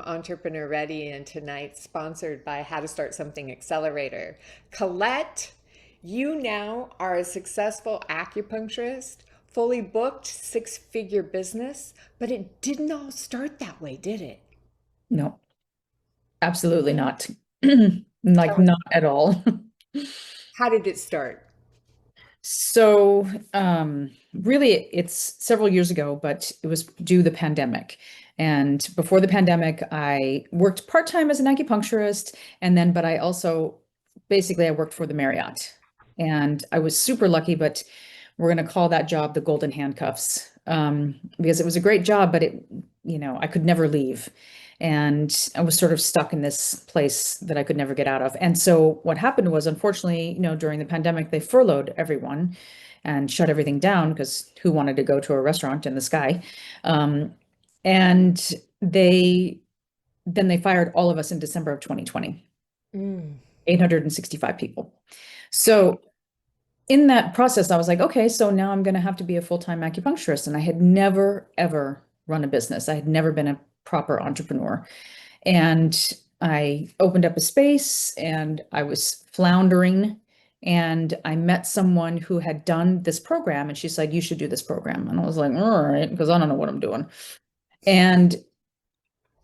Entrepreneur Ready, and tonight sponsored by How to Start Something Accelerator. Colette, you now are a successful acupuncturist, fully booked, six-figure business, but it didn't all start that way, did it? No, absolutely not. Tell Like us, not at all. how did it start? So, really it's several years ago, but it was due the pandemic. And before the pandemic, I worked part-time as an acupuncturist, but I also basically I worked for the Marriott. And I was super lucky, but we're going to call that job the golden handcuffs, because it was a great job, but I could never leave. And I was sort of stuck in this place that I could never get out of. And so what happened was, unfortunately, during the pandemic, they furloughed everyone and shut everything down because who wanted to go to a restaurant in the sky? Um, and they then they fired all of us in December of 2020, Mm. 865 people. So in that process, I was like, okay, so now I'm going to have to be a full-time acupuncturist. And I had never, ever run a business. I had never been a proper entrepreneur. And I opened up a space and I was floundering. And I met someone who had done this program. And she said, you should do this program. And I was like, all right, because I don't know what I'm doing. And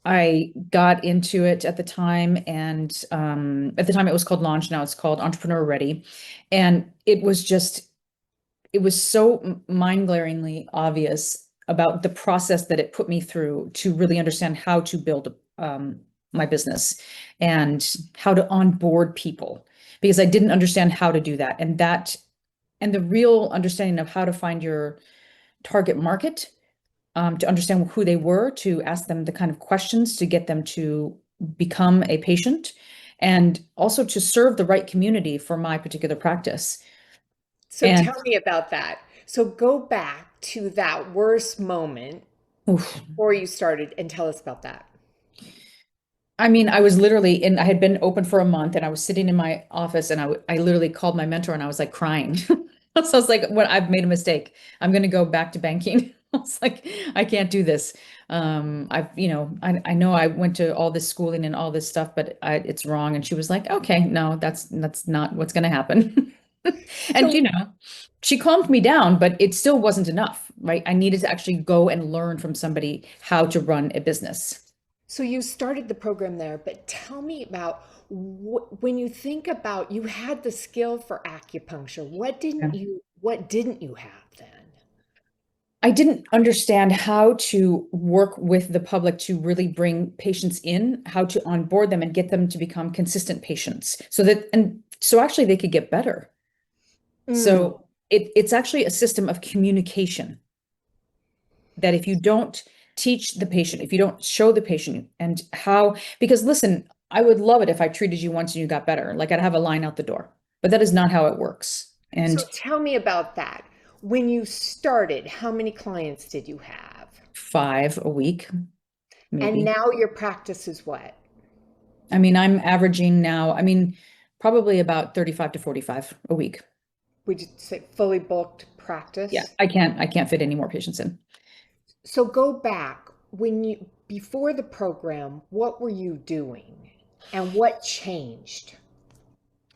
I got into it at the time, and at the time it was called Launch. Now it's called Entrepreneur Ready, and it was so mind-blaringly obvious about the process that it put me through to really understand how to build my business and how to onboard people, because I didn't understand how to do that, and the real understanding of how to find your target market, to understand who they were, to ask them the kind of questions to get them to become a patient, and also to serve the right community for my particular practice. So And tell me about that. So go back to that worst moment oof, before you started and tell us about that. I mean, I was literally in, I had been open for a month and I was sitting in my office and I literally called my mentor and I was like crying. So I was like, what, I've made a mistake. I'm going to go back to banking. I was like, I can't do this. I know I went to all this schooling and all this stuff, but it's wrong. And she was like, okay, no, that's not what's going to happen. And, So she calmed me down, but it still wasn't enough, right? I needed to actually go and learn from somebody how to run a business. So you started the program there, but tell me about when you think about you had the skill for acupuncture. What didn't you have then? I didn't understand how to work with the public to really bring patients in, how to onboard them and get them to become consistent patients so actually they could get better. Mm. So it's actually a system of communication that if you don't teach the patient, if you don't show the patient and how, because listen, I would love it if I treated you once and you got better. Like I'd have a line out the door, but that is not how it works. So And tell me about that. When you started, how many clients did you have? 5 a week, And maybe. now your practice is what? I mean, I'm averaging now, probably about 35 to 45 a week. Would you say fully booked Yeah, practice? I can't fit any more patients in. So go back when you before the program, what were you doing? And what changed?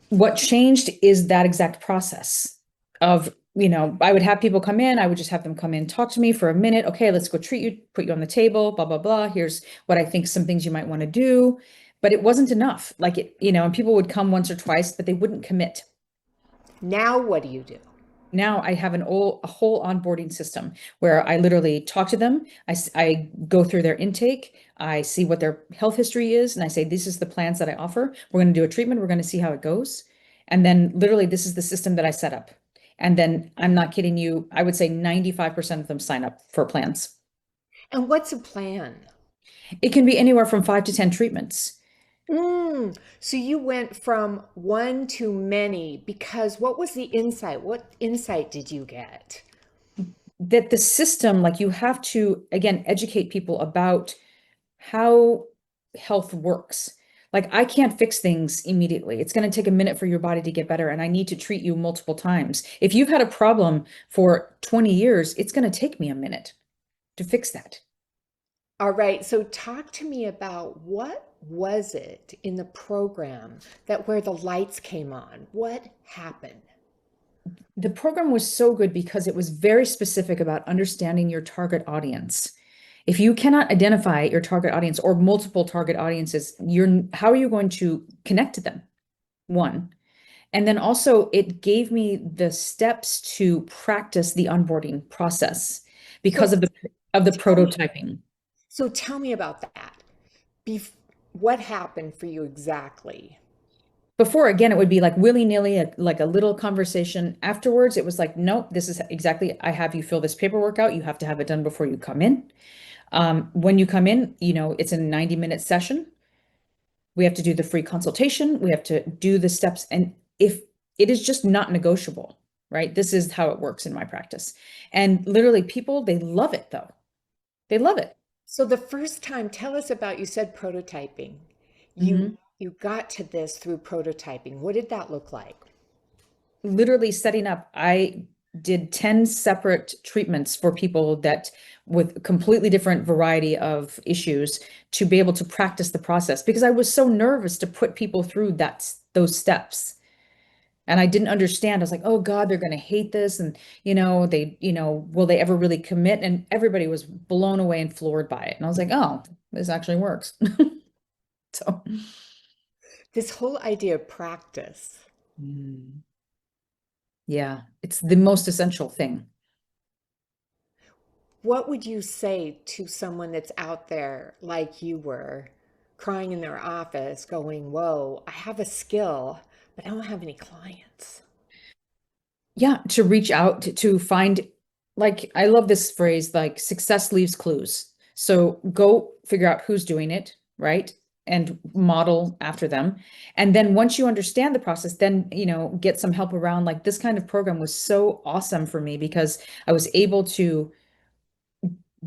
What changed is that exact process of, I would have people come in, I would just have them come in, talk to me for a minute. Okay, let's go treat you, put you on the table, blah, blah, blah. Here's what I think some things you might want to do. But it wasn't enough. Like and people would come once or twice, but they wouldn't commit. Now what do you do? Now I have a whole onboarding system where I literally talk to them. I go through their intake. I see what their health history is, and I say, this is the plans that I offer. We're going to do a treatment. We're going to see how it goes. And then literally, this is the system that I set up. And then I'm not kidding you, I would say 95% of them sign up for plans. And what's a plan? It can be anywhere from 5 to 10 treatments. So you went from one to many because what was the insight? What insight did you get? That the system, like you have to, again, educate people about how health works. Like I can't fix things immediately. It's going to take a minute for your body to get better, and I need to treat you multiple times. If you've had a problem for 20 years, it's going to take me a minute to fix that. All right, so talk to me about what was it in the program that where the lights came on? What happened? The program was so good because it was very specific about understanding your target audience. If you cannot identify your target audience or multiple target audiences, how are you going to connect to them? One. And then also it gave me the steps to practice the onboarding process So because of the tell me, prototyping. so tell me about that. Bef what happened for you exactly? Before, again, it would be like willy-nilly, like a little conversation. Afterwards, it was like, nope, this is exactly, I have you fill this paperwork out. You have to have it done before you come in. When you come in, it's a 90-minute session. We have to do the free consultation. We have to do the steps. And if it is just not negotiable, right? This is how it works in my practice. And literally people, they love it though. They love it. So the first time, tell us about, you said prototyping. Mhm. You got to this through prototyping. What did that look like? Literally setting up, I did 10 separate treatments for people that with completely different variety of issues to be able to practice the process because I was so nervous to put people through those steps. And I didn't understand. I was like, oh God, they're going to hate this. And, will they ever really commit? And everybody was blown away and floored by it. And I was like, oh, this actually works. So, This whole idea of practice. mm, yeah, it's the most essential thing. What would you say to someone that's out there like you were, crying in their office, going, whoa, I have a skill, but I don't have any clients? Yeah, to reach out to find, like, I love this phrase, like, success leaves clues. So go figure out who's doing it, right? And model after them. And then once you understand the process, then, get some help around. Like, this kind of program was so awesome for me because I was able to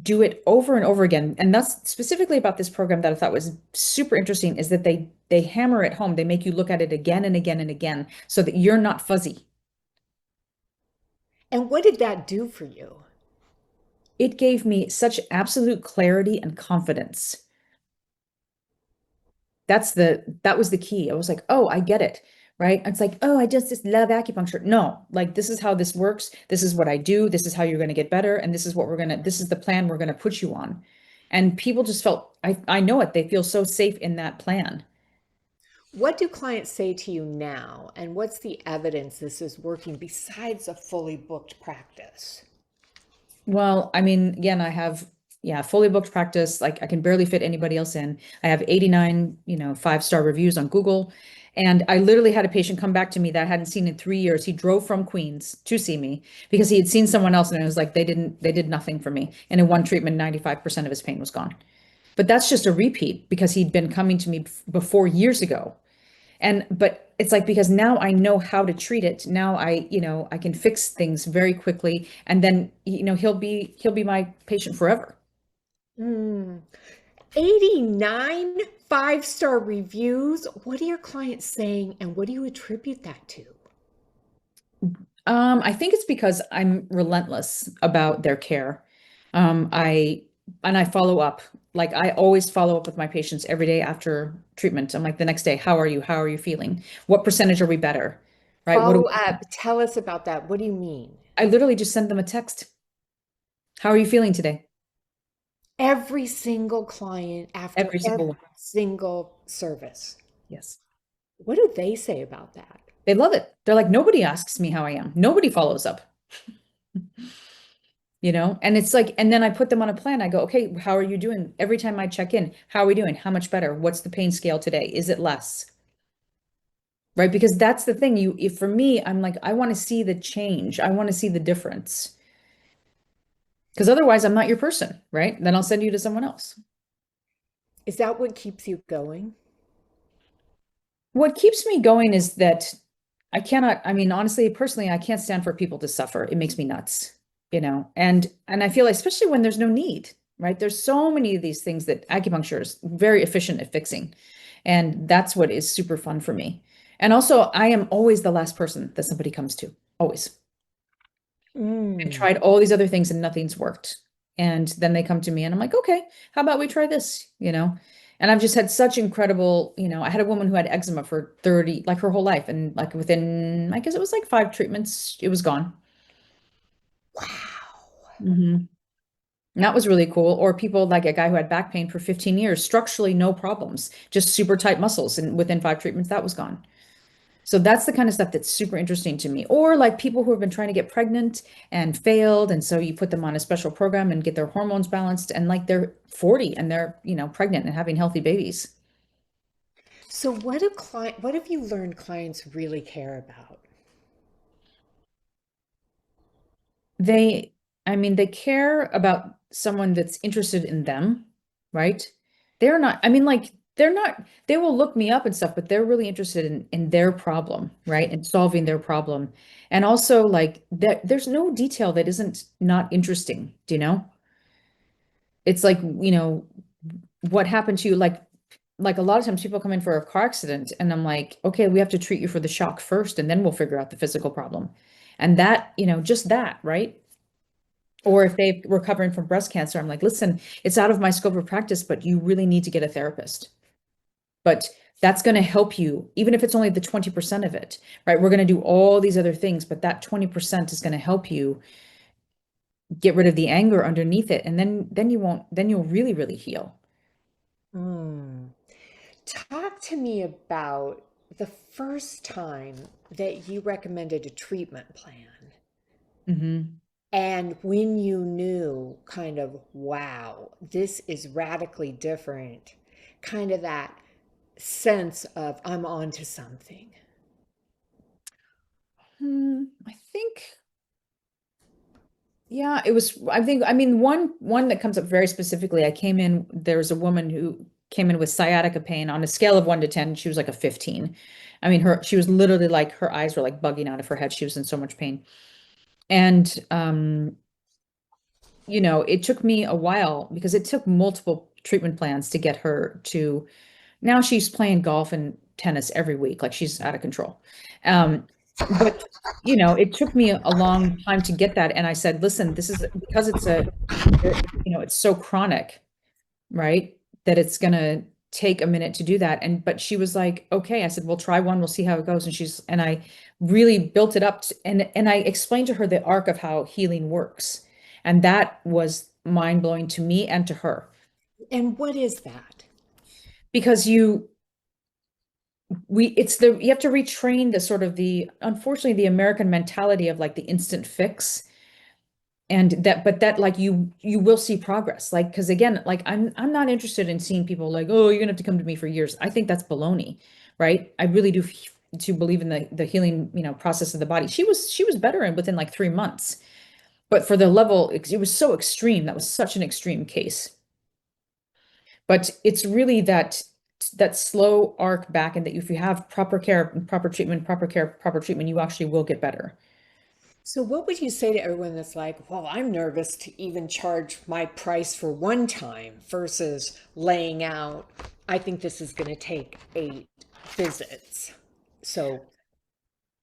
do it over and over again. And that's specifically about this program that I thought was super interesting is that they hammer it home. They make you look at it again and again and again so that you're not fuzzy. And what did that do for you? It gave me such absolute clarity and confidence. That was the key. I was like, oh, I get it. Right. It's like, oh, I just love acupuncture. No, like this is how this works. This is what I do. This is how you're going to get better. And this is the plan we're going to put you on. And people just felt, I know it. They feel so safe in that plan. What do clients say to you now? And what's the evidence this is working besides a fully booked practice? Well, I mean, again, I have, yeah, fully booked practice. Like I can barely fit anybody else in. I have 89, 5-star reviews on Google. And I literally had a patient come back to me that I hadn't seen in 3 years. He drove from Queens to see me because he had seen someone else and it was like they did nothing for me. And in one treatment, 95% of his pain was gone. But that's just a repeat because he'd been coming to me before years ago. But it's like because now I know how to treat it. Now I can fix things very quickly and then he'll be my patient forever. Mm. 89 five-star reviews. What are your clients saying and what do you attribute that to? I think it's because I'm relentless about their care. I and I follow up. Like I always follow up with my patients every day after treatment. I'm like the next day, how are you? How are you feeling? What percentage are we better? Right? What do Follow we up. Tell us about that. What do you mean? I literally just send them a text. How are you feeling today? Every single client after Every single every one. single service. Yes. What do they say about that? They love it. They're like, nobody asks me how I am. Nobody follows up. And it's like, and then I put them on a plan. I go, okay, how are you doing? Every time I check in, how are we doing? How much better? What's the pain scale today? Is it less? Right? Because that's the thing. If for me, I'm like, I want to see the change. I want to see the difference. Because otherwise, I'm not your person, right? Then I'll send you to someone else. Is that what keeps you going? What keeps me going is that I cannot, I mean, honestly, personally, I can't stand for people to suffer. It makes me nuts. And I feel especially when there's no need, right? There's so many of these things that acupuncture is very efficient at fixing. And that's what is super fun for me. And also, I am always the last person that somebody comes to. Always. I've Mm. tried all these other things and nothing's worked. And then they come to me and I'm like, okay, how about we try this, you know? And I've just had such incredible, I had a woman who had eczema for 30, like her whole life. And like within, I guess it was like 5 treatments, it was gone. Wow. hmm And that was really cool. Or people like a guy who had back pain for 15 years, structurally no problems, just super tight muscles. And within 5 treatments, that was gone. So that's the kind of stuff that's super interesting to me. Or like people who have been trying to get pregnant and failed. And so you put them on a special program and get their hormones balanced. And like they're 40 and they're, pregnant and having healthy babies. So what have you learned clients really care about? They, I mean, they care about someone that's interested in them, right? They're not, I mean, like, they're not, they will look me up and stuff, but they're really interested in their problem, right? And solving their problem. And also, like, there's no detail that isn't not interesting, do you know? It's like, what happened to you? Like a lot of times people come in for a car accident and I'm like, okay, we have to treat you for the shock first, and then we'll figure out the physical problem. And that, just that, right? Or if they're recovering from breast cancer, I'm like, listen, it's out of my scope of practice, but you really need to get a therapist. But that's going to help you, even if it's only the 20% of it, right? We're going to do all these other things, but that 20% is going to help you get rid of the anger underneath it. And then you won't, then you'll really, really heal. Hmm. Talk to me about the first time that you recommended a treatment plan hmm and when you knew kind of, wow, this is radically different, kind of that sense of I'm on to something. I think, yeah, it was, I mean, one that comes up very specifically, there was a woman who came in with sciatica pain on a scale of 1 to 10. She was like a 15. I mean, she was literally like, her eyes were like bugging out of her head. She was in so much pain. And, it took me a while because it took multiple treatment plans to get her to, now she's playing golf and tennis every week. Like she's out of control. Um, but it took me a long time to get that. And I said, listen, this is because it's so chronic, right? That it's gonna take a minute to do that. But she was like, okay. I said, we'll try one, we'll see how it goes. And I really built it up and I explained to her the arc of how healing works. And that was mind blowing to me and to her And what is that? because you have to retrain the sort of unfortunately the American mentality of like the instant fix. And but that like you will see progress. Like, because again, like I'm not interested in seeing people like, oh, you're gonna have to come to me for years. I think that's baloney, right? I really do to believe in the healing, process of the body. She was better within like 3 months. But for the level, it was so extreme. That was such an extreme case. But it's really that slow arc back, and that if you have proper care, proper treatment, proper care, proper treatment, you actually will get better. So, what would you say to everyone that's like, well, I'm nervous to even charge my price for one time versus laying out, I think this is going to take 8 visits. So,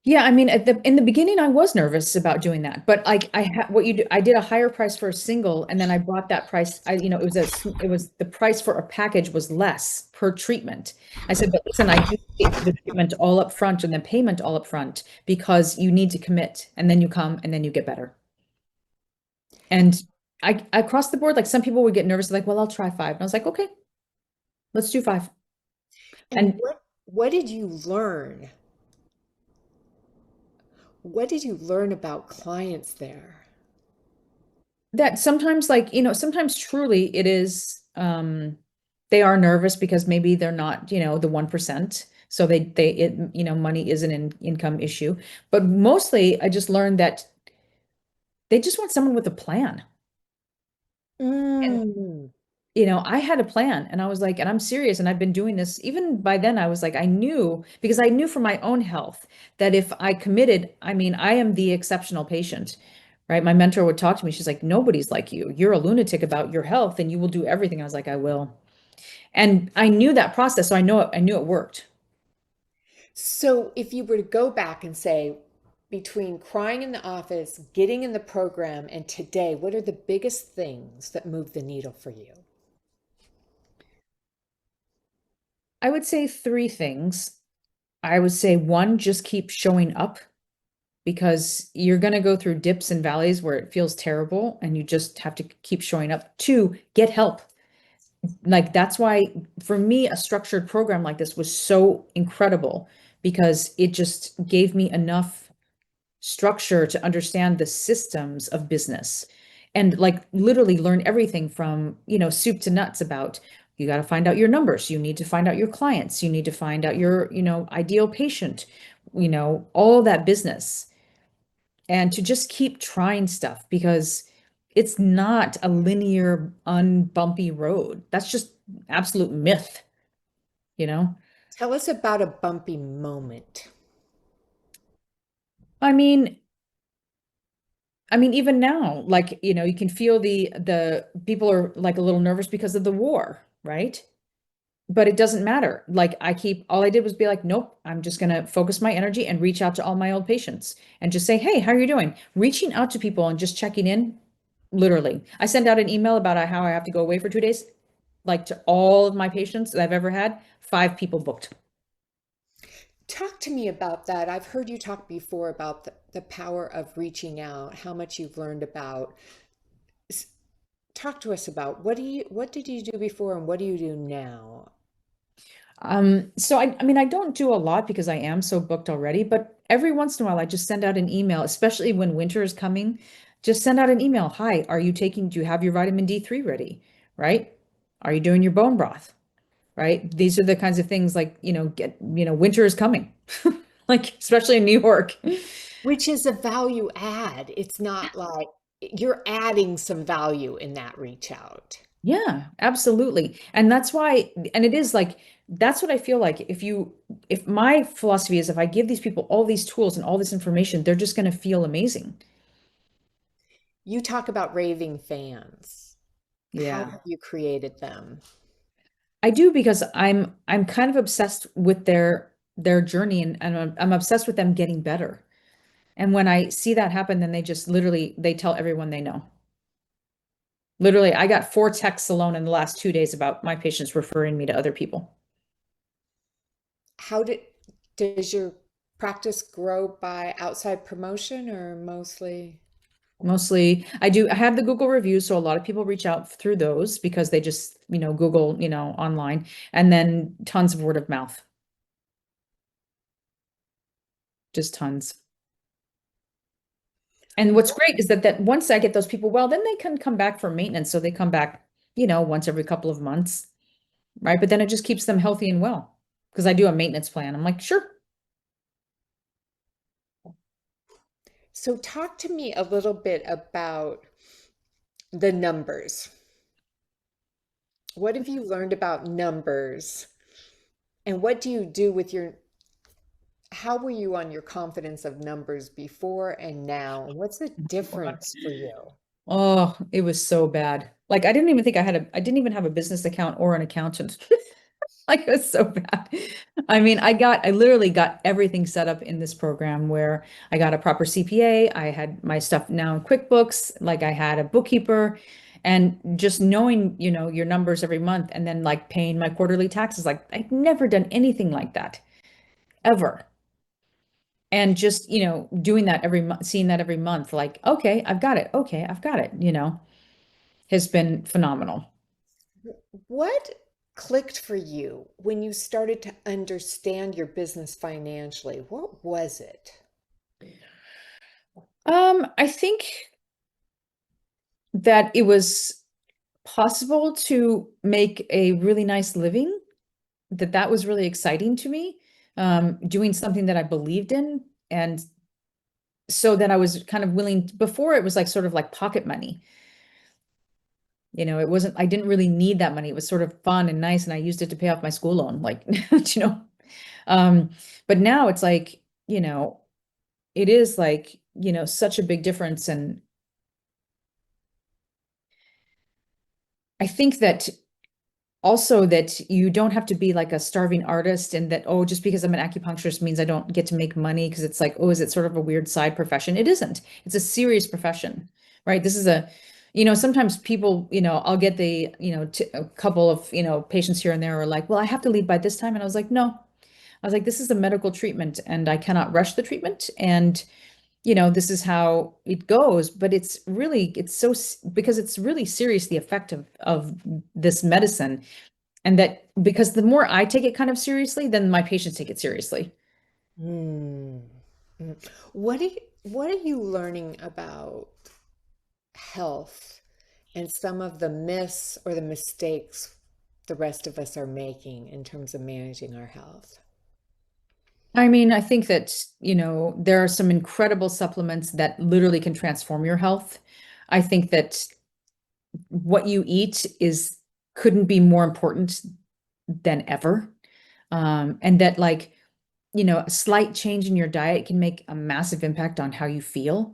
Yeah, I mean, in the beginning, I was nervous about doing that, but like what you do, I did a higher price for a single, and then I brought that price. It was the price for a package was less per treatment. I said, but listen, I do the treatment all up front and then payment all up front because you need to commit, and then you come and then you get better. And I across the board, like some people would get nervous, like, well, I'll try 5, and I was like, okay, let's do 5. and And what did you learn? What did you learn about clients there? that sometimes like sometimes truly it is they are nervous because maybe they're not the 1%, so money is an income issue, but mostly I just learned that they just want someone with a plan. And Mm. I had a plan, and I was like, and I'm serious, and I've been doing this. Even by then I was like, I knew, because I knew for my own health that if I committed, I mean, I am the exceptional patient, right? My mentor would talk to me. She's like, nobody's like you. You're a lunatic about your health and you will do everything. I was like, I will. And I knew that process, so I knew it worked. So, if you were to go back and say, Between crying in the office, getting in the program, and today, what are the biggest things that move the needle for you? I would say three things. I would say one, just keep showing up because you're going to go through dips and valleys where it feels terrible and you just have to keep showing up. Two, get help. Like that's why for me, a structured program like this was so incredible because it just gave me enough structure to understand the systems of business and like literally learn everything from, soup to nuts about you got to find out your numbers, you need to find out your clients, you need to find out your, ideal patient, all that business and to just keep trying stuff because it's not a linear, unbumpy road. That's just absolute myth, you know? Tell us about a bumpy moment. I mean, even now, like, you can feel the people are like a little nervous because of the war, right? But it doesn't matter. Like all I did was be like, nope, I'm just gonna focus my energy and reach out to all my old patients and just say, hey, how are you doing? Reaching out to people and just checking in, literally. I sent out an email about how I have to go away for 2 days, like to all of my patients that I've ever had, 5 people booked. Talk to me about that. I've heard you talk before about the power of reaching out, how much you've learned about. S- Talk to us about what did you do before and what do you do now? So I mean, I don't do a lot because I am so booked already, but every once in a while I just send out an email, especially when winter is coming. Just send out an email. Hi, do you have your vitamin D3 ready? Right? Are you doing your bone broth? Right? These are the kinds of things like, winter is coming. Like, especially in New York. Which is a value add. It's not like you're adding some value in that reach out. Yeah, absolutely. And that's why, and it is like, that's what I feel like. If my philosophy is if I give these people all these tools and all this information, they're just going to feel amazing. You talk about raving fans. How Yeah. have you created them? I do because I'm kind of obsessed with their journey and I'm obsessed with them getting better. And when I see that happen, then they just literally they tell everyone they know. Literally, I got 4 texts alone in the last 2 days about my patients referring me to other people. How does your practice grow by outside promotion or mostly? Mostly, I have the Google reviews, so a lot of people reach out through those because they just, Google, online, and then tons of word of mouth, just tons. And what's great is that once I get those people well, then they can come back for maintenance. So they come back, once every couple of months, right? But then it just keeps them healthy and well because I do a maintenance plan. I'm like, sure. So talk to me a little bit about the numbers. What have you learned about numbers? And what do you do with how were you on your confidence of numbers before and now? And what's the difference for you? Oh, it was so bad. Like I didn't even have a business account or an accountant. Like it was so bad. I mean, I literally got everything set up in this program where I got a proper CPA. I had my stuff now in QuickBooks, like I had a bookkeeper and just knowing, your numbers every month and then like paying my quarterly taxes. Like I'd never done anything like that ever. And just, doing that every month, seeing that every month, like, okay, I've got it. Okay, I've got it, has been phenomenal. What clicked for you when you started to understand your business financially? What was it? I think that it was possible to make a really nice living, that was really exciting to me. Doing something that I believed in. And so that I was kind of willing, before it was like sort of like pocket money. It wasn't, I didn't really need that money. It was sort of fun and nice. And I used it to pay off my school loan, like, you know, um, but now it's like, it is like, such a big difference. And I think that also that you don't have to be like a starving artist and that, oh, just because I'm an acupuncturist means I don't get to make money because it's like, oh, is it sort of a weird side profession? It isn't. It's a serious profession, right? This is a, sometimes people, I'll get the, a couple of, patients here and there are like, well, I have to leave by this time. And I was like, no. I was like, this is a medical treatment and I cannot rush the treatment. And this is how it goes, but because it's really serious, the effect of this medicine. And that because the more I take it kind of seriously, then my patients take it seriously. Hmm. Mm. What are you learning about health and some of the myths or the mistakes the rest of us are making in terms of managing our health? I mean, I think that, there are some incredible supplements that literally can transform your health. I think that what you eat is couldn't be more important than ever. And that like, a slight change in your diet can make a massive impact on how you feel.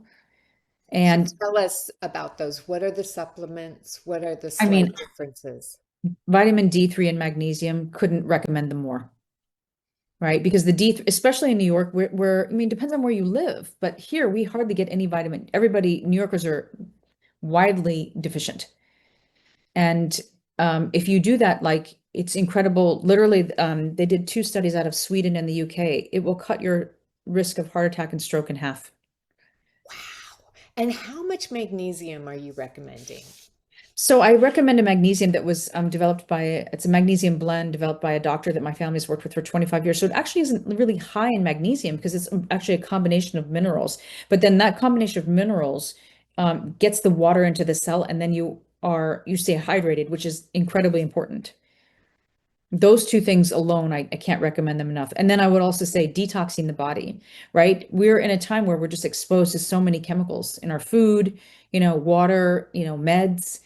So And tell us about those. What are the supplements? What are the I slight mean, differences? vitamin D3 and magnesium, couldn't recommend them more, right? Because the D, especially in New York, I mean, depends on where you live, but here we hardly get any vitamin. Everybody, New Yorkers are widely deficient. And if you do that, like it's incredible. Literally, they did two studies out of Sweden and the UK. It will cut your risk of heart attack and stroke in half. Wow. And how much magnesium are you recommending? So I recommend a magnesium that was developed it's a magnesium blend developed by a doctor that my family's worked with for 25 years. So it actually isn't really high in magnesium because it's actually a combination of minerals. But then that combination of minerals gets the water into the cell and then you stay hydrated, which is incredibly important. Those two things alone, I can't recommend them enough. And then I would also say detoxing the body, right? We're in a time where we're just exposed to so many chemicals in our food, water, meds.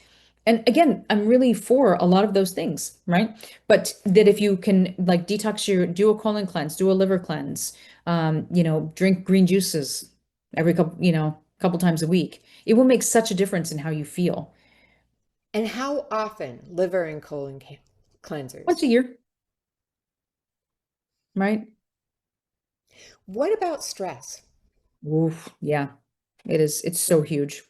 And again, I'm really for a lot of those things, right? But that if you can like do a colon cleanse, do a liver cleanse, drink green juices every couple times a week, it will make such a difference in how you feel. And how often liver and colon Once cleansers? a year, right? What about stress? Oof, yeah, it's so huge.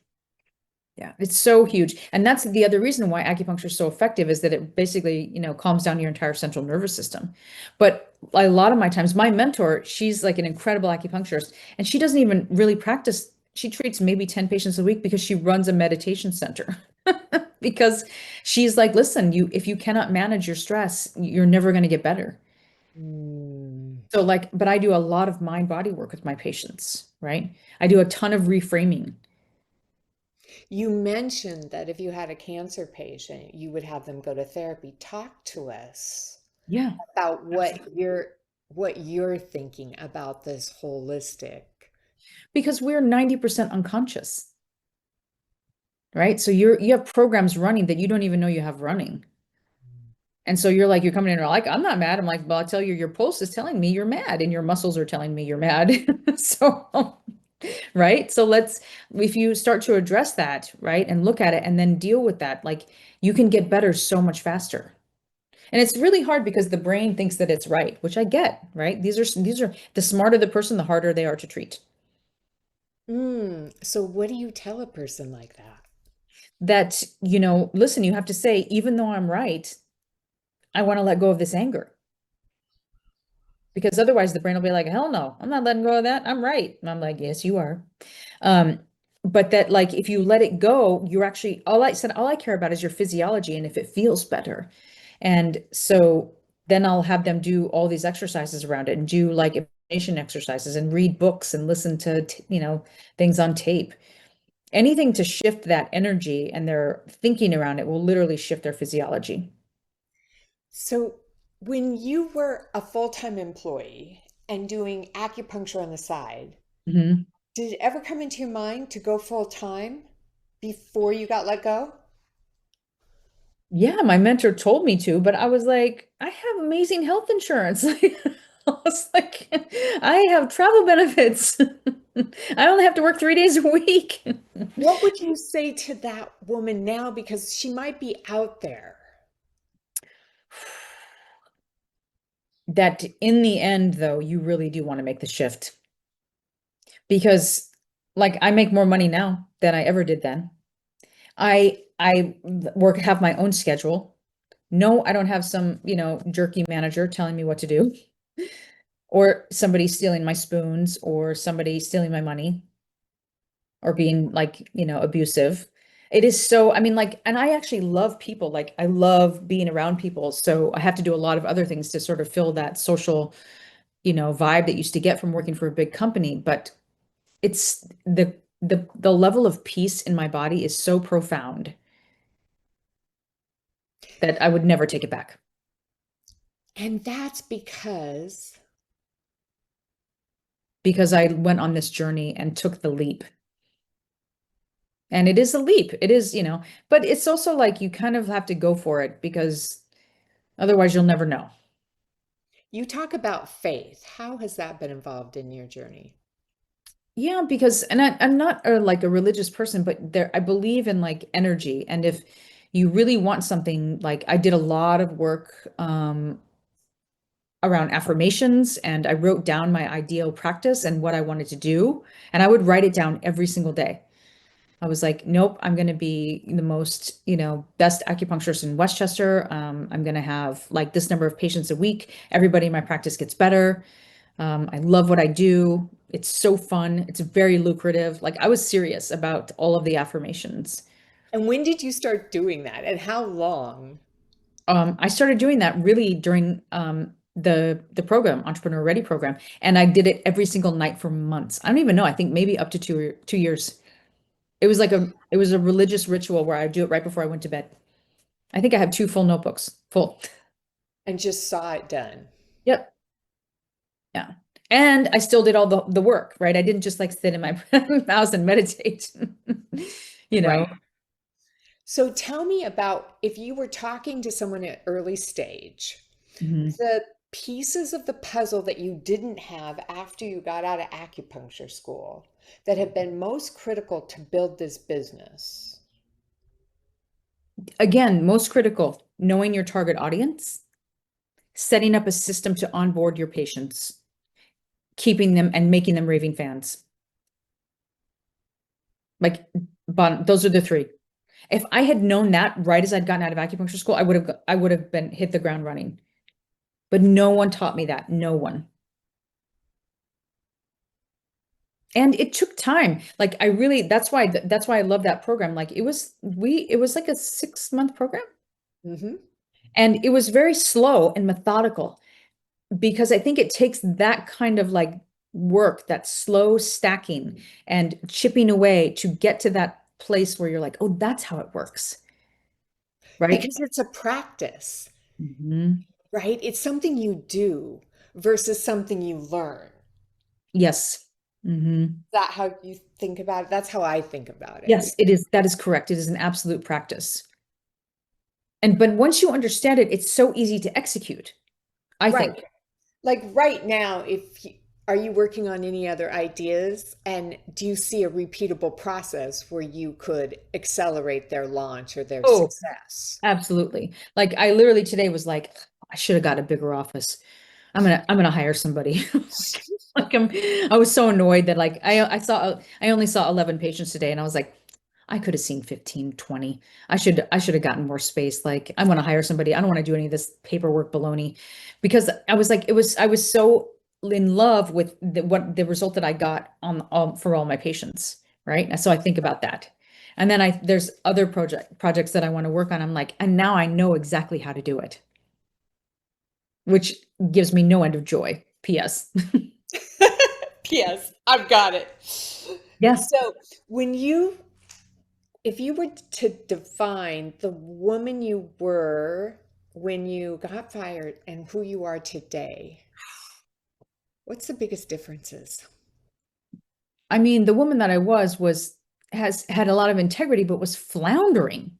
Yeah, it's so huge. And that's the other reason why acupuncture is so effective is that it basically, calms down your entire central nervous system. But a lot of my times, my mentor, she's like an incredible acupuncturist, and she doesn't even really practice. She treats maybe 10 patients a week because she runs a meditation center. Because she's like, listen, if you cannot manage your stress, you're never going to get better. Hmm. So like, but I do a lot of mind body work with my patients, right? I do a ton of reframing. You mentioned that if you had a cancer patient, you would have them go to therapy. Talk to us Yeah, about absolutely. what you're thinking about this holistic. Because we're 90% unconscious, right? So you have programs running that you don't even know you have running. And so you're coming in and like, I'm not mad. I'm like, well, I tell you, your pulse is telling me you're mad and your muscles are telling me you're mad. So, right? So if you start to address that, right, and look at it and then deal with that, like you can get better so much faster. And it's really hard because the brain thinks that it's right, which I get, right? These are the smarter the person, the harder they are to treat. So what do you tell a person like that? That, listen, you have to say, even though I'm right, I want to let go of this anger. Because otherwise the brain will be like, hell no, I'm not letting go of that. I'm right. And I'm like, yes, you are. Um, but that like if you let it go, you're actually all I care about is your physiology and if it feels better. And so then I'll have them do all these exercises around it and do like imagination exercises and read books and listen to things on tape. Anything to shift that energy and their thinking around it will literally shift their physiology. So when you were a full-time employee and doing acupuncture on the side, Mhm. did it ever come into your mind to go full-time before you got let go? Yeah, my mentor told me to, but I was like, I have amazing health insurance. I was like, I have travel benefits. I only have to work 3 days a week. What would you say to that woman now? Because she might be out there. that in the end, though, you really do want to make the shift because, like, I make more money now than I ever did then. I work have my own schedule. No, I don't have some, jerky manager telling me what to do or somebody stealing my spoons or somebody stealing my money or being like, abusive. It is so, I mean, like, and I actually love people. Like, I love being around people. So I have to do a lot of other things to sort of fill that social, vibe that used to get from working for a big company. But it's the level of peace in my body is so profound that I would never take it back And that's because I went on this journey and took the leap. And it is a leap. It is, but it's also like you kind of have to go for it because otherwise you'll never know. you talk about faith. How has that been involved in your journey? Yeah, because and I'm not like a religious person, but I believe in like energy. And if you really want something, like I did a lot of work around affirmations and I wrote down my ideal practice and what I wanted to do. And I would write it down every single day. I was like, nope, I'm going to be the most, best acupuncturist in Westchester. I'm going to have like this number of patients a week. Everybody in my practice gets better. I love what I do. It's so fun. It's very lucrative. Like I was serious about all of the affirmations. And when did you start doing that, and how long? I started doing that really during the program, Entrepreneur Ready program, and I did it every single night for months. I don't even know. I think maybe up to 2 years. It was a religious ritual where I do it right before I went to bed. I think I have two full notebooks, full. And just saw it done. Yep. Yeah. And I still did all the work, right? I didn't just like sit in my house and meditate. You know. Right. So tell me about if you were talking to someone at early stage, Mhm. the pieces of the puzzle that you didn't have after you got out of acupuncture school that have been most critical to build this business. Again, most critical, knowing your target audience, setting up a system to onboard your patients, keeping them and making them raving fans. Like, those are the three. If I had known that right as I'd gotten out of acupuncture school, I would have been hit the ground running. But no one taught me that. No one. And it took time. Like I really, that's why I love that program. Like it was like a 6 month program. Hmm. And it was very slow and methodical because I think it takes that kind of like work, that slow stacking and chipping away to get to that place where you're like, oh, that's how it works. Right? Because it's a practice, Mhm. right? It's something you do versus something you learn. Yes. Hmm. Is that how you think about it? That's how I think about it. Yes, it is. That is correct. It is an absolute practice. But once you understand it, it's so easy to execute, I Right. think. Like right now, are you working on any other ideas? And do you see a repeatable process where you could accelerate their launch or their Oh, success? absolutely. Like I literally today was like, I should have got a bigger office. I'm gonna hire somebody. I was so annoyed that like I only saw 11 patients today and I was like, I could have seen 15, 20. I should have gotten more space. Like I'm gonna hire somebody. I don't want to do any of this paperwork baloney because I was like, I was so in love with the result that I got on for all my patients, right? And so I think about that. And then there's other projects that I want to work on. I'm like, and now I know exactly how to do it, which gives me no end of joy. P.S. Yes, I've got it. Yeah. So, when if you were to define the woman you were when you got fired and who you are today, what's the biggest differences? I mean, the woman that I was has had a lot of integrity, but was floundering,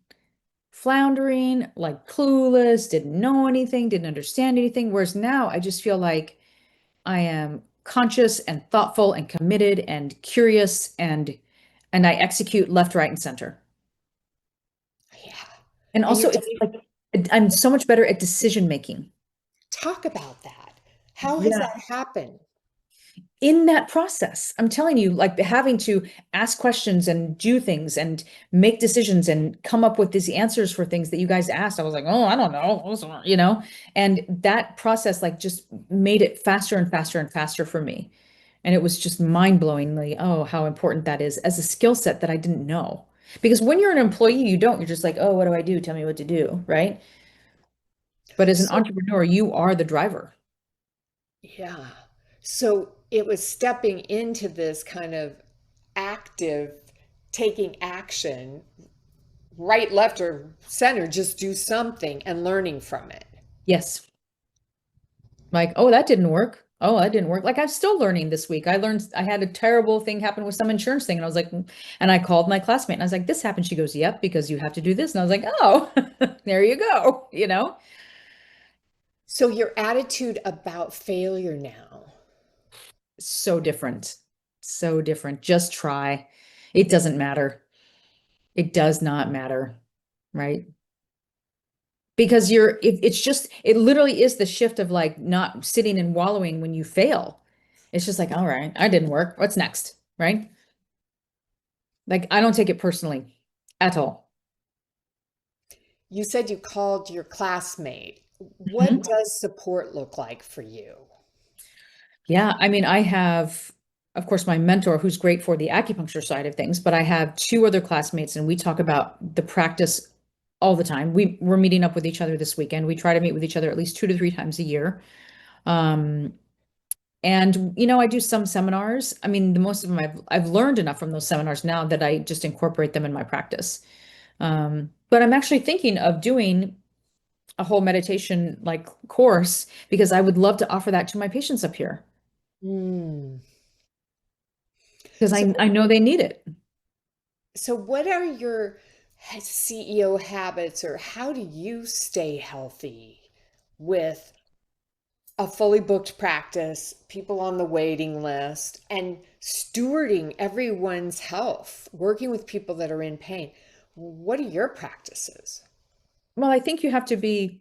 like clueless, didn't know anything, didn't understand anything. Whereas now I just feel like I am conscious and thoughtful and committed and curious and I execute left, right, and center. Yeah. And And also you're it's like I'm so much better at decision making. talk about that. How has Yeah. that happened? In that process, I'm telling you, like having to ask questions and do things and make decisions and come up with these answers for things that you guys asked. I was like, oh, I don't know, and that process like just made it faster and faster and faster for me. And it was just mind-blowingly, oh, how important that is as a skill set that I didn't know. Because when you're an employee, you don't, you're just like, oh, what do I do? Tell me what to do, right? But as an So, entrepreneur, you are the driver. yeah. So it was stepping into this kind of active, taking action, right, left, or center, just do something and learning from it. Yes. Like, oh, that didn't work. Oh, that didn't work. Like I'm still learning this week. I had a terrible thing happen with some insurance thing. And I was like, and I called my classmate and I was like, this happened. She goes, yep, because you have to do this. And I was like, oh, there you go. So your attitude about failure now. So different. So different. Just try. It doesn't matter. It does not matter. Right. Because it's just, it literally is the shift of like not sitting and wallowing when you fail. It's just like, all right, I didn't work. What's next? Right. Like I don't take it personally at all. You said you called your classmate. What Mhm. does support look like for you? Yeah, I mean, I have, of course, my mentor who's great for the acupuncture side of things, but I have two other classmates and we talk about the practice all the time. We're meeting up with each other this weekend. We try to meet with each other at least 2 to 3 times a year. Um, and I do some seminars. I mean, the most of them I've learned enough from those seminars now that I just incorporate them in my practice. But I'm actually thinking of doing a whole meditation like course because I would love to offer that to my patients up here Mm. because So, I know they need it. so what are your CEO habits, or how do you stay healthy with a fully booked practice, people on the waiting list, and stewarding everyone's health, working with people that are in pain? What are your practices? Well, I think you have to be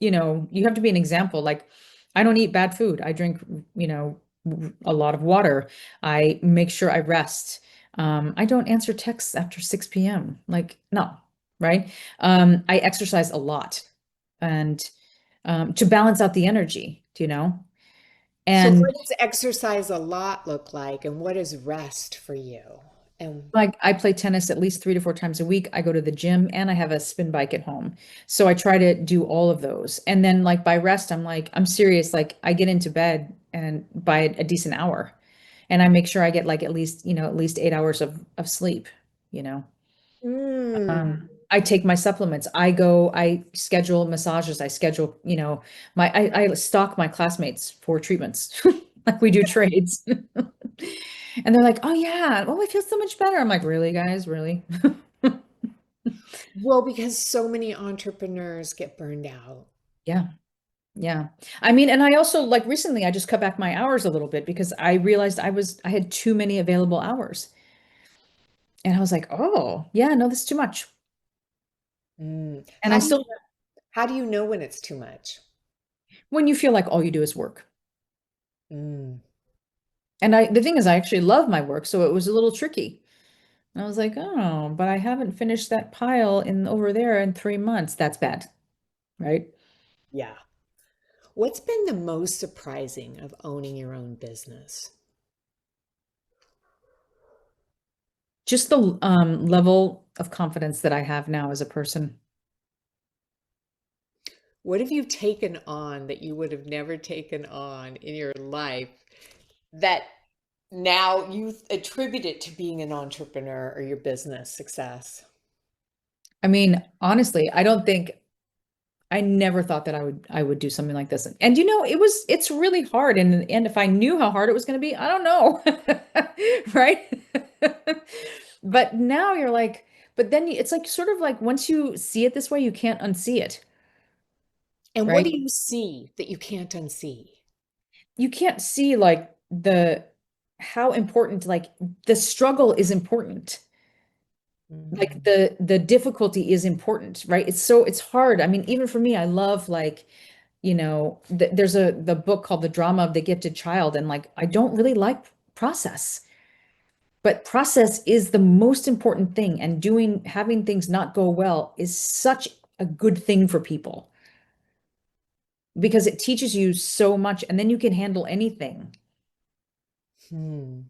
an example. Like, I don't eat bad food. I drink, a lot of water. I make sure I rest. I don't answer texts after 6 p.m. Like, no, right? I exercise a lot and to balance out the energy, So, And what does exercise a lot look like, and what is rest for you? And like I play tennis at least 3 to 4 times a week. I go to the gym and I have a spin bike at home. So I try to do all of those. And then like by rest, I'm serious. Like I get into bed and by a decent hour. And I make sure I get like at least 8 hours of sleep, you know. mm, I take my supplements. I schedule massages. I schedule, I stalk my classmates for treatments. Like we do trades. And they're like, "Oh yeah, oh I feel so much better." I'm like, "Really, guys? Really?" well, because so many entrepreneurs get burned out. Yeah. Yeah. I mean, and I also like recently I just cut back my hours a little bit because I realized I had too many available hours. And I was like, "Oh, yeah, no, this is too much." Mm. And I still How do you know when it's too much? when you feel like all you do is work. Mm. And the thing is I actually love my work, so it was a little tricky. And I was like, "Oh, but I haven't finished that pile in over there in 3 months. That's bad." Right? Yeah. What's been the most surprising of owning your own business? Just the level of confidence that I have now as a person. What have you taken on that you would have never taken on in your life that now you attribute it to being an entrepreneur or your business success? I mean, honestly, I never thought that I would do something like this. And it's really hard. And if I knew how hard it was going to be, I don't know. Right? But now you're like, but then it's like sort of like once you see it this way, you can't unsee it, And what right? do you see that you can't unsee? You can't see like the how important like the struggle is important. Like Mm. the difficulty is important, right? It's hard. I mean, even for me, I love like there's the book called The Drama of the Gifted Child, and like I don't really like process, but process is the most important thing, and having things not go well is such a good thing for people because it teaches you so much, and then you can handle anything. Hmm.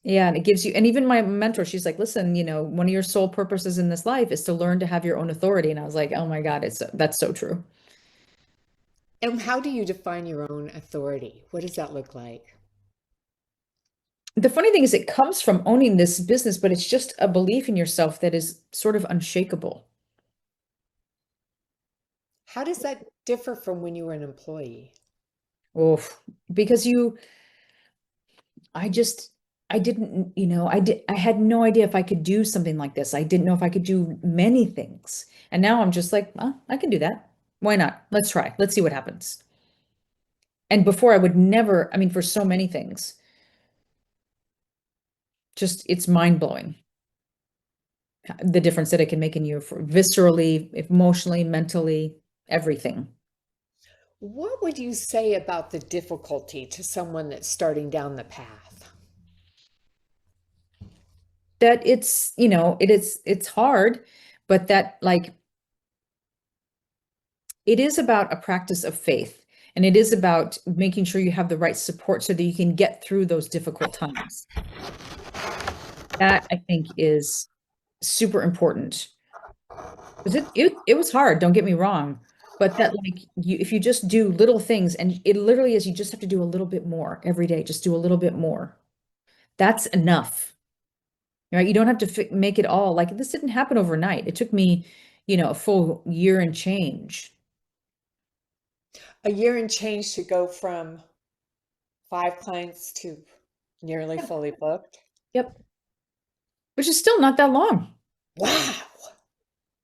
Yeah, and it gives you, and even my mentor, she's like, listen, one of your sole purposes in this life is to learn to have your own authority. And I was like, oh my God, that's so true. And how do you define your own authority? What does that look like? The funny thing is it comes from owning this business, but it's just a belief in yourself that is sort of unshakable. How does that differ from when you were an employee? Oh, because I just, I didn't, I had no idea if I could do something like this. I didn't know if I could do many things. And now I'm just like, I can do that. Why not? Let's try. Let's see what happens. And before I would never, I mean, for so many things, just it's mind blowing the difference that it can make in you for viscerally, emotionally, mentally, everything. What would you say about the difficulty to someone that's starting down the path? That it's hard, but that like it is about a practice of faith, and it is about making sure you have the right support so that you can get through those difficult times. That I think is super important. Because it was hard, don't get me wrong, but that like if you just do little things, and it literally is, you just have to do a little bit more every day, just do a little bit more. That's enough, right? You don't have to make it all like this. Didn't happen overnight. It took me, a full year and change. A year and change to go from 5 clients to nearly Yep. fully booked. Yep. Which is still not that long. Wow.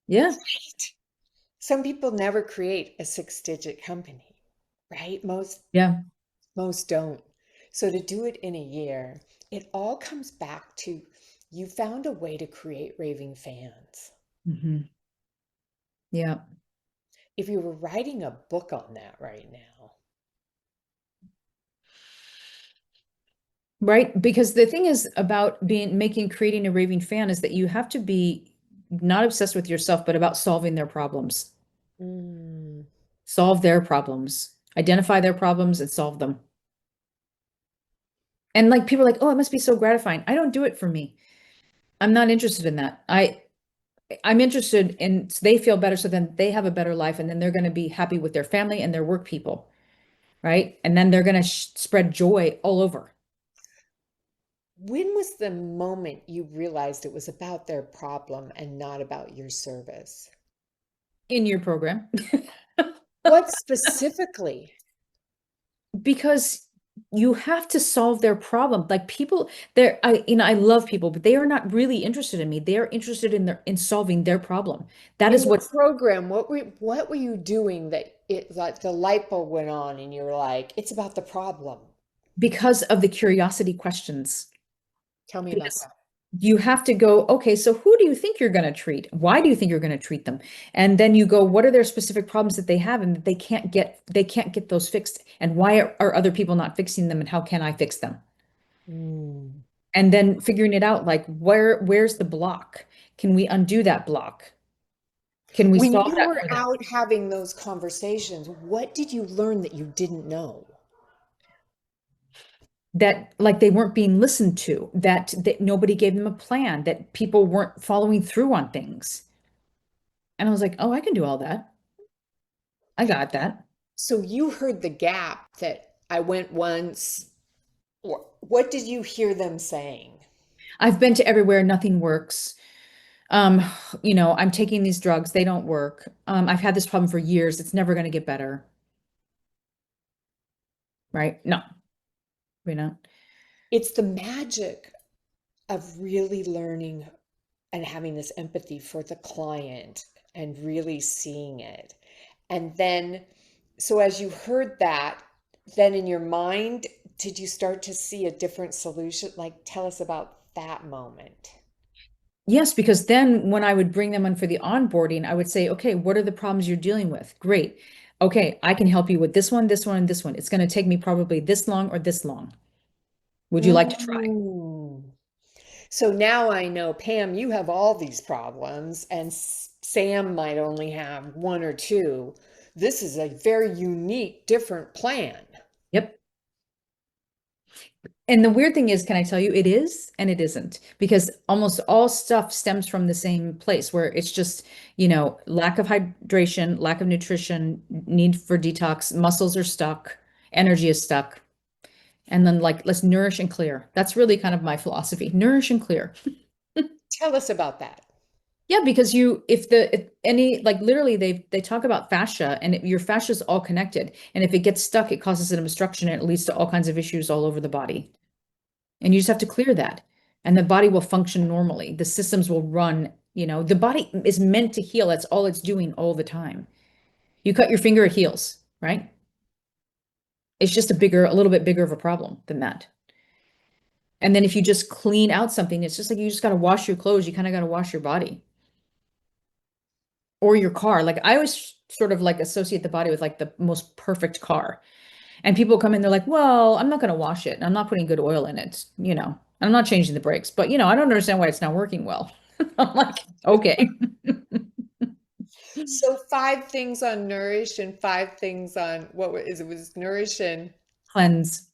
Yeah. Right. Some people never create a six-digit company, right? Yeah. Most don't. So to do it in a year, it all comes back to you found a way to create raving fans. Hmm. Yeah. If you were writing a book on that right now, Right. Because the thing is about creating a raving fan is that you have to be not obsessed with yourself, but about solving their problems. mm, Solve their problems, identify their problems and solve them. And like people are like, oh, it must be so gratifying. I don't do it for me. I'm not interested in that. I'm interested in so they feel better so then they have a better life and then they're going to be happy with their family and their work people, right? And then they're going to spread joy all over when was the moment you realized it was about their problem and not about your service? in your program. What specifically? Because you have to solve their problem. Like people, I love people, but they are not really interested in me. They are interested in solving their problem. That In is the what program, what were you doing that it like the light bulb went on and you were like, it's about the problem. because of the curiosity questions. Tell me about Because that. you have to go, okay, so who do you think you're going to treat? Why do you think you're going to treat them? And then you go, what are their specific problems that they have and that they can't get those fixed? And why are other people not fixing them? And how can I fix them? Mm. And then figuring it out, like where's the block? Can we undo that block? Can we When solve you that were for them? out having those conversations, what did you learn that you didn't know? That like they weren't being listened to, that nobody gave them a plan, that people weren't following through on things. And I was like, oh, I can do all that. I got that. So you heard the gap that I went once. What did you hear them saying? I've been to everywhere, nothing works. Um, I'm taking these drugs, they don't work. I've had this problem for years. It's never going to get better, right? No, you know. It's the magic of really learning and having this empathy for the client and really seeing it. And then, so as you heard that, then in your mind, did you start to see a different solution? Like, tell us about that moment. Yes, because then when I would bring them in for the onboarding, I would say, okay, what are the problems you're dealing with? Great. Okay, I can help you with this one, this one, and this one. It's going to take me probably this long or this long. Would you like to try? Mm. So now I know, Pam, you have all these problems, and Sam might only have one or two. This is a very unique, different plan. Yep. And the weird thing is, can I tell you, it is and it isn't, because almost all stuff stems from the same place where it's just, lack of hydration, lack of nutrition, need for detox, muscles are stuck, energy is stuck. And then, like, let's nourish and clear. That's really kind of my philosophy. Nourish and clear. Tell us about that. Yeah, because if any, like, literally they talk about fascia, and your fascia is all connected. And if it gets stuck, it causes an obstruction and it leads to all kinds of issues all over the body. And you just have to clear that. And the body will function normally. The systems will run, the body is meant to heal. That's all it's doing all the time. You cut your finger, it heals, right? It's just a little bit bigger of a problem than that. And then if you just clean out something, it's just like you just got to wash your clothes. You kind of got to wash your body or your car. Like, I always sort of like associate the body with like the most perfect car. And people come in, they're like, well, I'm not going to wash it. I'm not putting good oil in it. I'm not changing the brakes, but I don't understand why it's not working well. I'm like, okay. So five things on nourish and five things on is it was nourish and Cleanse,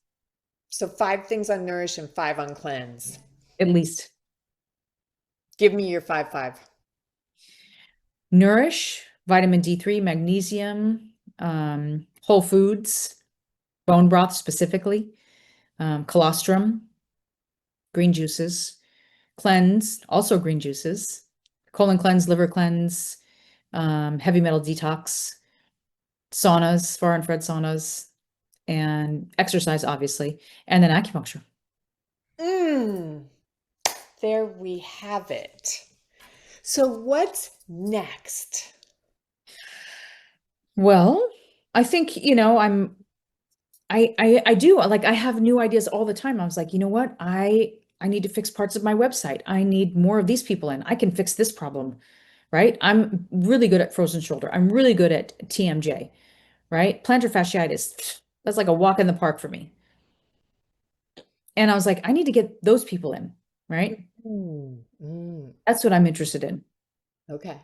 so five things on nourish and five on cleanse. at least. Give me your five. Nourish, vitamin D3, magnesium, whole foods, bone broth specifically, colostrum, green juices, cleanse, also green juices, colon cleanse, liver cleanse, heavy metal detox, saunas, far infrared saunas, and exercise, obviously, and then acupuncture. Mm, there we have it. So what's next? Well, I think, I do like, I have new ideas all the time. I was like, you know what? I need to fix parts of my website. I need more of these people in. I can fix this problem, right? I'm really good at frozen shoulder. I'm really good at TMJ, right? Plantar fasciitis. That's like a walk in the park for me. And I was like, I need to get those people in, right? Mm, That's what I'm interested in. okay.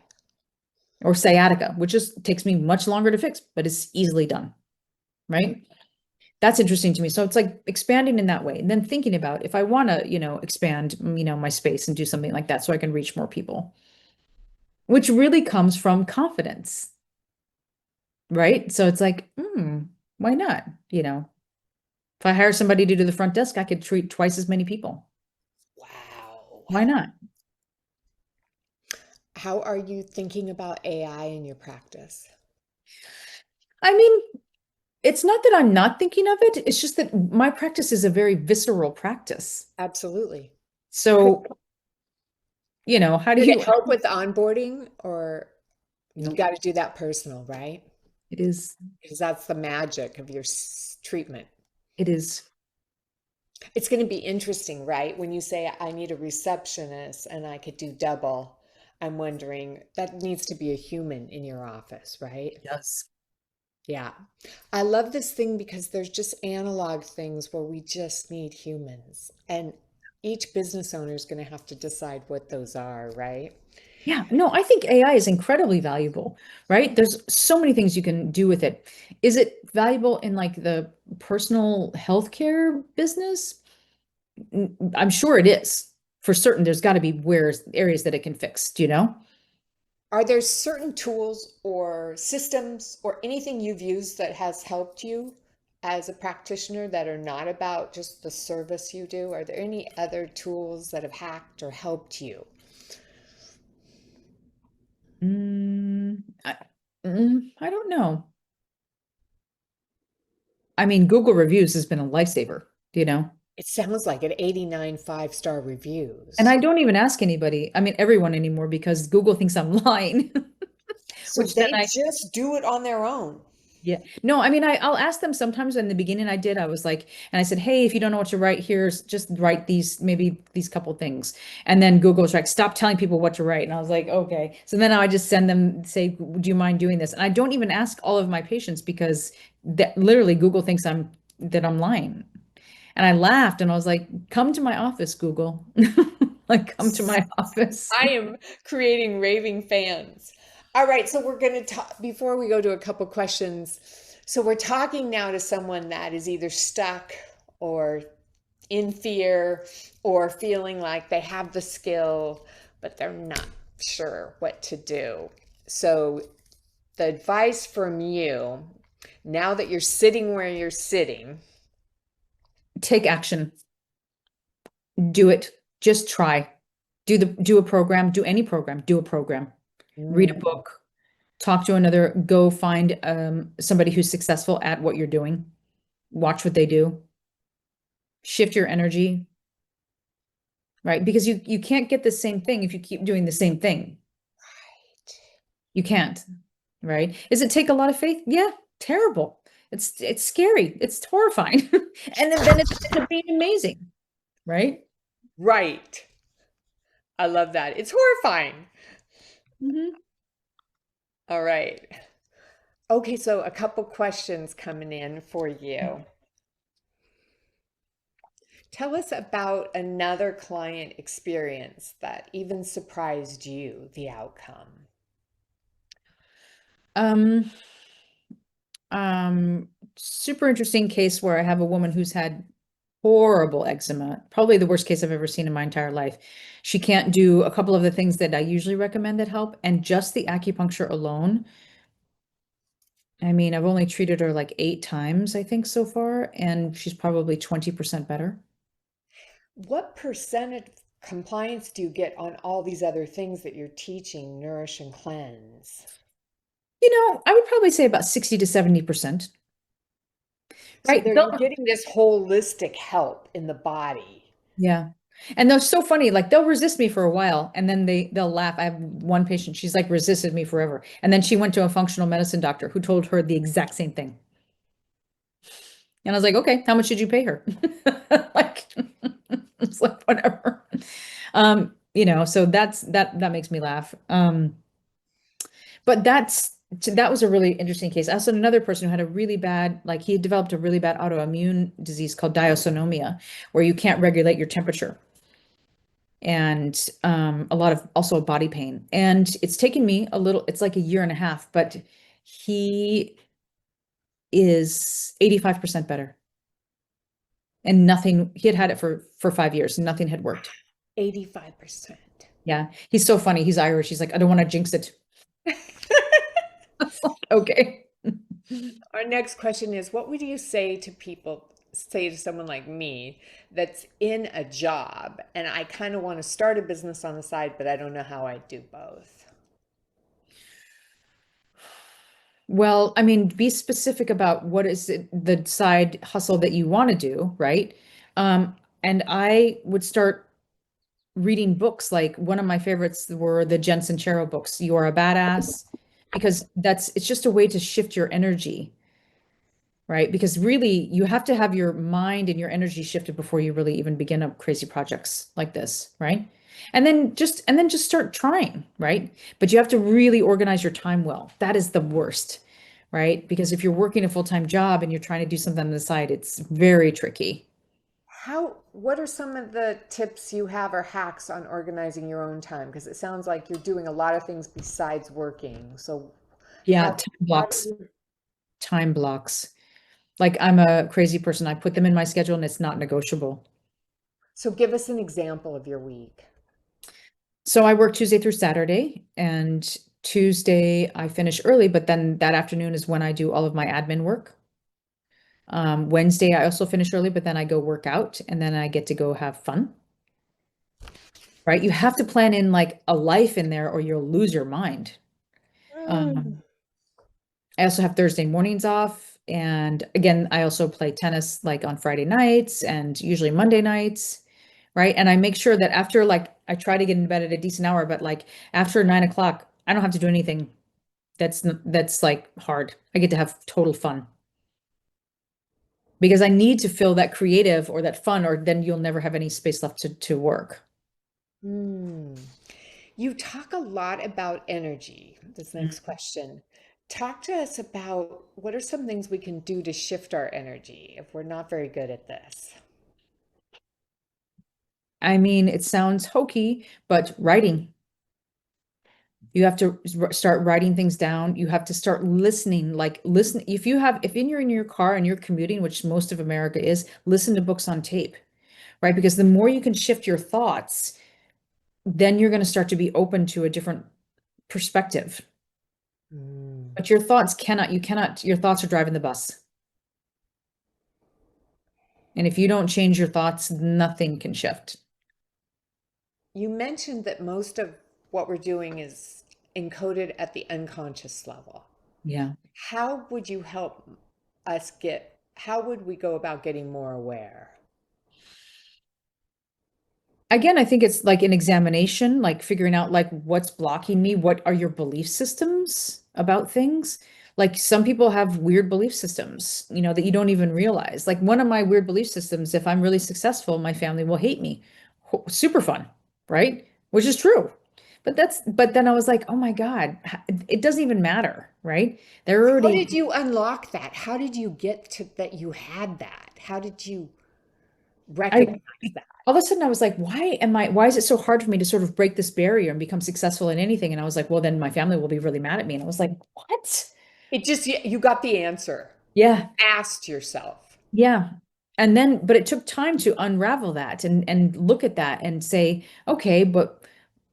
Or sciatica, which just takes me much longer to fix, but it's easily done, right? That's interesting to me. So it's like expanding in that way. And then thinking about if I want to, expand, my space and do something like that so I can reach more people, which really comes from confidence, right? So it's like, why not? If I hire somebody to do the front desk, I could treat twice as many people. Wow. Why not? How are you thinking about AI in your practice? I mean, it's not that I'm not thinking of it. It's just that my practice is a very visceral practice. Absolutely. Could, So, how do could it you, help with onboarding or you no, got to do that personal, right? it is, Because that's the magic of your treatment. it is, It's going to be interesting, right? When you say I need a receptionist and I could do double, I'm wondering that needs to be a human in your office, right? yes. Yeah. I love this thing because there's just analog things where we just need humans. And each business owner is going to have to decide what those are, right? Yeah, no, I think AI is incredibly valuable, right? There's so many things you can do with it. Is it valuable in like the personal healthcare business? I'm sure it is. For certain, there's got to be areas that it can fix, do you know? Are there certain tools or systems or anything you've used that has helped you as a practitioner that are not about just the service you do? Are there any other tools that have hacked or helped you? Mm, I, I don't know. I mean, Google reviews has been a lifesaver, do you know? It sounds like it, 89 five-star And reviews. I don't even ask anybody, I mean, everyone anymore, because Google thinks I'm lying, So which then they just do it on their own. Yeah. No, I mean, I'll ask them sometimes. In the beginning I did. I was like, and I said, hey, if you don't know what to write, here's just write these, maybe these couple things. And then Google was like, stop telling people what to write. And I was like, okay. So then I just send them, say, do you mind doing this? And I don't even ask all of my patients because that literally Google thinks I'm lying. And I laughed and I was like, come to my office, Google. Like, come to my office. I am creating raving fans. All right, so we're going to talk before we go to a couple questions. So we're talking now to someone that is either stuck or in fear or feeling like they have the skill, but they're not sure what to do. So the advice from you, now that you're sitting where you're sitting, Take action. Do it. Just try. Do a program, do any program, do a program. Read a mm, book, talk to another, go find somebody who's successful at what you're doing. Watch what they do. Shift your energy, right? Because you can't get the same thing if you keep doing the same thing. You can't, right? Does it take a lot of faith? Yeah, terrible. It's scary. It's horrifying. And then it ends up being amazing, right? right. I love that. It's horrifying. Mhm. All right. Okay, so a couple questions coming in for you. Tell us about another client experience that even surprised you, the outcome. Um, Super interesting case where I have a woman who's had horrible eczema, probably the worst case I've ever seen in my entire life. She can't do a couple of the things that I usually recommend that help, and just the acupuncture alone. I mean, I've only treated her like 8 times, I think, so far, and she's probably 20% better. What percentage compliance do you get on all these other things that you're teaching, nourish and cleanse? I would probably say about 60 to 70%, So right? there you're getting this holistic help in the body. Yeah. And they're so funny. Like they'll resist me for a while and then they'll laugh. I have one patient, she's like resisted me forever. And then she went to a functional medicine doctor who told her the exact same thing. And I was like, okay, how much did you pay her? Like, it's like whatever. So that makes me laugh. But that was a really interesting case. Also, another person who had a really bad, like he had developed a really bad autoimmune disease called dysautonomia, where you can't regulate your temperature and a lot of also body pain. And it's taken me it's like a year and a half, but he is 85% better. And nothing, he had had it for 5 years, and nothing had worked. 85%. Yeah. He's so funny. He's Irish. He's like, I don't want to jinx it. Okay. Our next question is, what would you say to people, say to someone like me that's in a job and I kind of want to start a business on the side, but I don't know how I do both? Well, I mean, be specific about what is the side hustle that you want to do, right? And I would start reading books. Like one of my favorites were the Jen Sincero books, You Are a Badass, because it's just a way to shift your energy, right? Because really you have to have your mind and your energy shifted before you really even begin up crazy projects like this, right? And then just start trying, right? But you have to really organize your time well. That is the worst, right? Because if you're working a full-time job and you're trying to do something on the side, it's very tricky. What are some of the tips you have or hacks on organizing your own time? Because it sounds like you're doing a lot of things besides working. So Yeah, how, time how do blocks, you, time blocks. Like I'm a crazy person. I put them in my schedule and it's not negotiable. so give us an example of your week. So I work Tuesday through Saturday, and Tuesday I finish early, but then that afternoon is when I do all of my admin work. Wednesday I also finish early, but then I go work out and then I get to go have fun, right? You have to plan in like a life in there or you'll lose your mind. Um, Mm. I also have Thursday mornings off. And again, I also play tennis like on Friday nights and usually Monday nights, right? And I make sure that I try to get in bed at a decent hour, but like after 9 o'clock, I don't have to do anything. That's like hard. I get to have total fun because I need to feel that creative or that fun, or then you'll never have any space left to work. Hmm. You talk a lot about energy. This next Mm. question. Talk to us about what are some things we can do to shift our energy if we're not very good at this. I mean, it sounds hokey, but writing. You have to start writing things down. You have to start listening, like listen. If you're in your car and you're commuting, which most of America is, listen to books on tape, right? Because the more you can shift your thoughts, then you're going to start to be open to a different perspective. Mm. But your thoughts are driving the bus. And if you don't change your thoughts, nothing can shift. You mentioned that most of what we're doing is encoded at the unconscious level. Yeah. How would you help us how would we go about getting more aware? Again, I think it's like an examination, like figuring out like what's blocking me, what are your belief systems about things? Like some people have weird belief systems, that you don't even realize. Like one of my weird belief systems, if I'm really successful, my family will hate me. Super fun, right? Which is true. But then I was like, oh my God, it doesn't even matter, right? They're How already, did you unlock that? How did you get to that you had that? How did you I recognize that? all of a sudden I was like, why is it so hard for me to sort of break this barrier and become successful in anything? And I was like, well, then my family will be really mad at me. And I was like, what? It just, you got the answer. You Yeah, asked yourself. yeah. And then, but it took time to unravel that and look at that and say, okay, but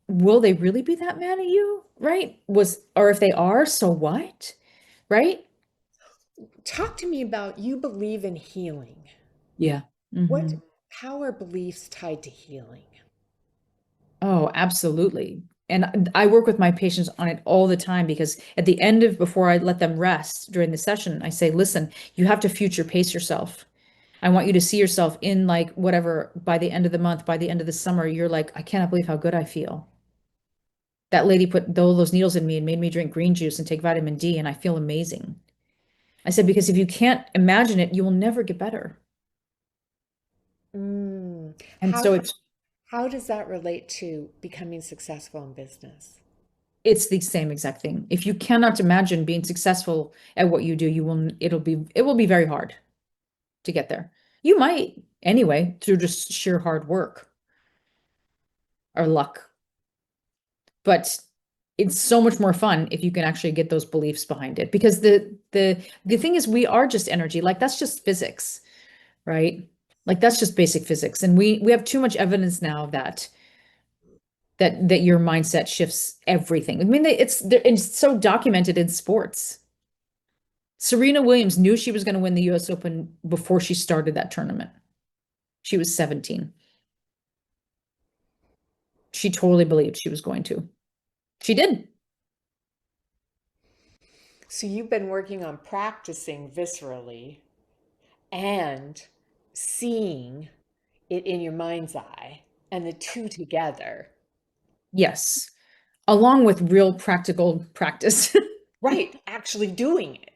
will they really be that mad at you? Right? Or if they are, so what? Right? Talk to me about you believe in healing. Yeah. What, Hmm. how are beliefs tied to healing? Oh, absolutely. And I work with my patients on it all the time because before I let them rest during the session, I say, listen, you have to future pace yourself. I want you to see yourself in like whatever by the end of the month, by the end of the summer, you're like, I cannot believe how good I feel. That lady put all those needles in me and made me drink green juice and take vitamin D, and I feel amazing. I said, because if you can't imagine it, you will never get better. Mm. And so How does that relate to becoming successful in business? it's the same exact thing. If you cannot imagine being successful at what you do, it will be very hard to get there. You might anyway through just sheer hard work or luck, but it's so much more fun if you can actually get those beliefs behind it because the thing is we are just energy. Like that's just physics, right? Like that's just basic physics. And we have too much evidence now of that your mindset shifts everything. I mean, it's so documented in sports. Serena Williams knew she was going to win the US Open before she started that tournament. She was 17. She totally believed she was going to. She did. So you've been working on practicing viscerally and seeing it in your mind's eye and the two together. Yes. Along with real practical practice. Right, actually doing it.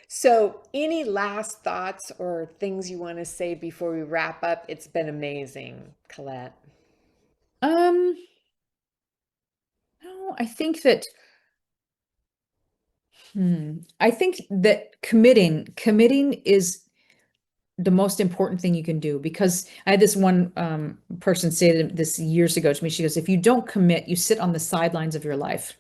So, any last thoughts or things you want to say before we wrap up? It's been amazing, Colette. Um, no, I think that committing is the most important thing you can do because I had this one person say this years ago to me. She goes, if you don't commit, you sit on the sidelines of your life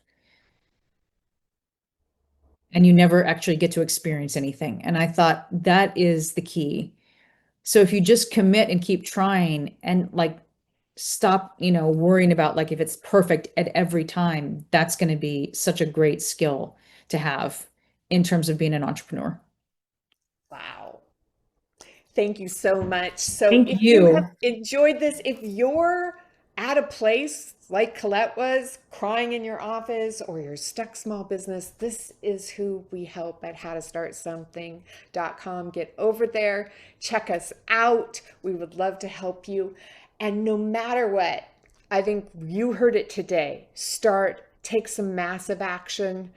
and you never actually get to experience anything. And I thought that is the key. So if you just commit and keep trying and like stop, worrying about like if it's perfect at every time, that's going to be such a great skill to have in terms of being an entrepreneur. Wow. Thank you so much. So, Thank if you have you. enjoyed this, if you're at a place like Colette was, crying in your office, or you're stuck small business, this is who we help at howtostartsomething.com. Get over there, check us out. We would love to help you. And no matter what, I think you heard it today. Start take some massive action,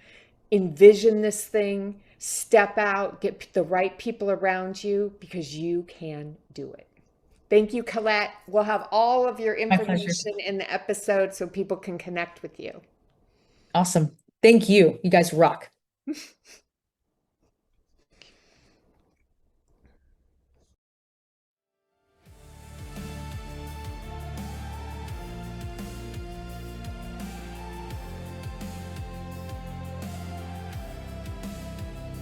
envision this thing, step out, get the right people around you because you can do it. Thank you, Colette. We'll have all of your My pleasure. information in the episode so people can connect with you. Awesome. Thank you. You guys rock.